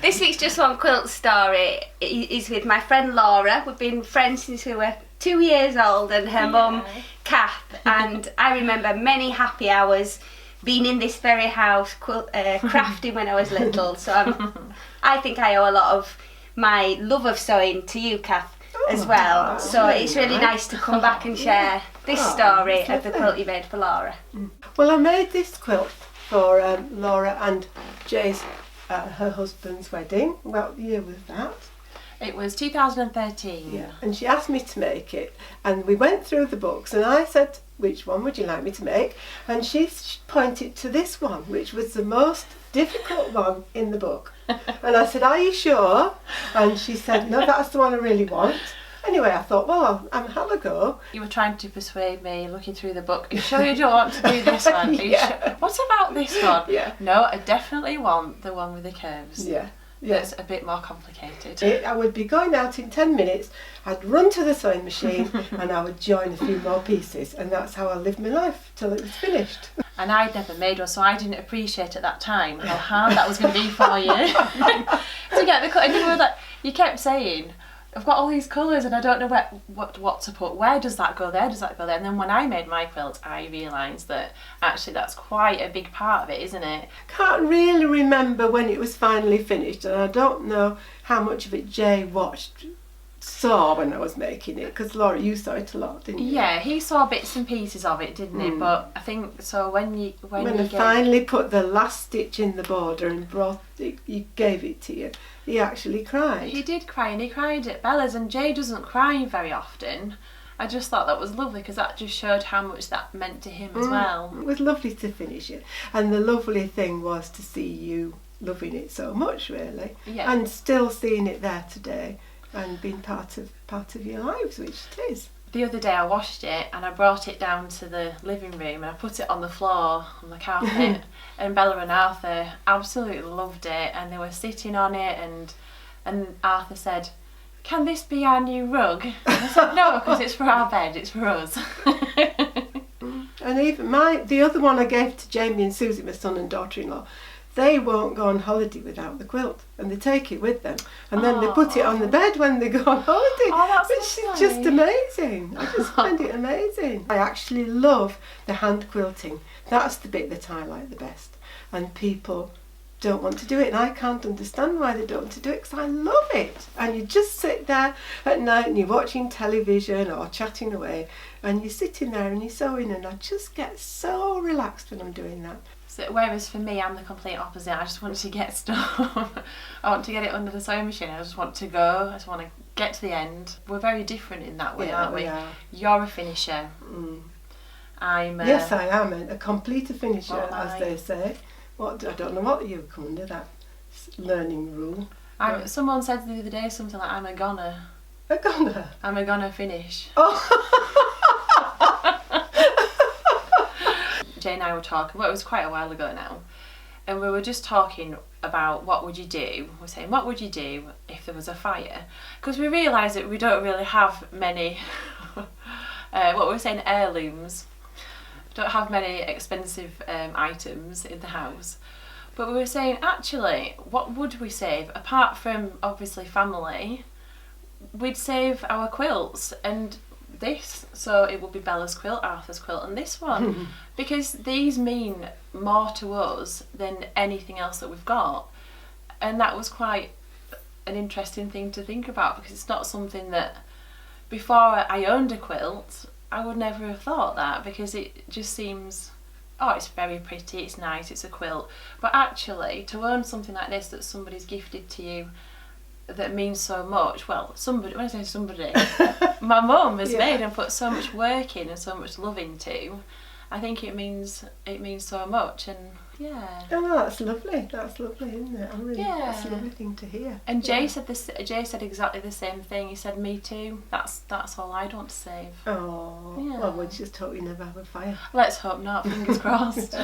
This week's Just One Quilt story is with my friend Laura. We've been friends since we were 2 years old, and her mum, Cath. And I remember many happy hours being in this very house crafting when I was little. So I think I owe a lot of my love of sewing to you, Cath, as well. So it's really nice to come back and share this story of the quilt you made for Laura. Well, I made this quilt for Laura and Jay's, her husband's wedding. What year was that? It was 2013. Yeah, and she asked me to make it, and we went through the books, and I said, which one would you like me to make? And she pointed to this one, which was the most difficult one in the book. And I said, are you sure? And she said, no, that's the one I really want. Anyway, I thought, well, I'll have a go. You were trying to persuade me, looking through the book. Are you sure you don't want to do this one? Yeah. What about this one? Yeah. No, I definitely want the one with the curves. Yeah. That's a bit more complicated. I would be going out in 10 minutes, I'd run to the sewing machine and I would join a few more pieces, and that's how I lived my life till it was finished. And I'd never made one, so I didn't appreciate at that time how hard that was going to be for you to get the cut. And you were like, you kept saying, I've got all these colours and I don't know what to put. Where does that go there? Does that go there? And then when I made my quilt, I realised that actually that's quite a big part of it, isn't it? Can't really remember when it was finally finished, and I don't know how much of it Jay saw when I was making it, because Laura, you saw it a lot, didn't you? Yeah, he saw bits and pieces of it, didn't he? But I think so when I finally put the last stitch in the border and you gave it to you, he actually cried. He did cry, and he cried at Bella's, and Jay doesn't cry very often. I just thought that was lovely because that just showed how much that meant to him as well. It was lovely to finish it, and the lovely thing was to see you loving it so much, really, and still seeing it there today and being part of your lives, which it is. The other day I washed it and I brought it down to the living room and I put it on the floor on the carpet and Bella and Arthur absolutely loved it, and they were sitting on it, and Arthur said, can this be our new rug? And I said, no, because it's for our bed, it's for us. And even the other one I gave to Jamie and Susie, my son and daughter-in-law, they won't go on holiday without the quilt, and they take it with them, and then they put it on the bed when they go on holiday, which is just amazing. I just find it amazing. I actually love the hand quilting. That's the bit that I like the best, and people don't want to do it, and I can't understand why they don't want to do it, because I love it. And you just sit there at night and you're watching television or chatting away, and you're sitting there and you're sewing, and I just get so relaxed when I'm doing that. So, whereas for me, I'm the complete opposite. I just want to get stuff. I want to get it under the sewing machine. I just want to go. I just want to get to the end. We're very different in that way, aren't we? Are. You're a finisher. Yes, I am a complete finisher, as they say. I don't know what you come under that learning rule. Someone said the other day something like, I'm a goner. A goner? I'm a gonna finish. Oh. Jay and I were talking, well, it was quite a while ago now, and we were just talking about what would you do. We're saying, what would you do if there was a fire? Because we realised that we don't really have many, what we were saying, heirlooms. We don't have many expensive items in the house. But we were saying, actually, what would we save? Apart from, obviously, family, we'd save our quilts and this, so it would be Bella's quilt, Arthur's quilt, and this one, because these mean more to us than anything else that we've got. And that was quite an interesting thing to think about, because it's not something that before I owned a quilt I would never have thought that, because it just seems, oh, it's very pretty, it's nice, it's a quilt, but actually to own something like this that somebody's gifted to you that means so much, well, somebody, when I say somebody, my mum has made and put so much work in and so much love into, I think it means so much. And oh, that's lovely, isn't it? That's a lovely thing to hear. And Jay said this. Jay said exactly the same thing. He said, me too, that's all I'd want to save. Oh, well, we just hope you never have a fire. Let's hope not, fingers crossed.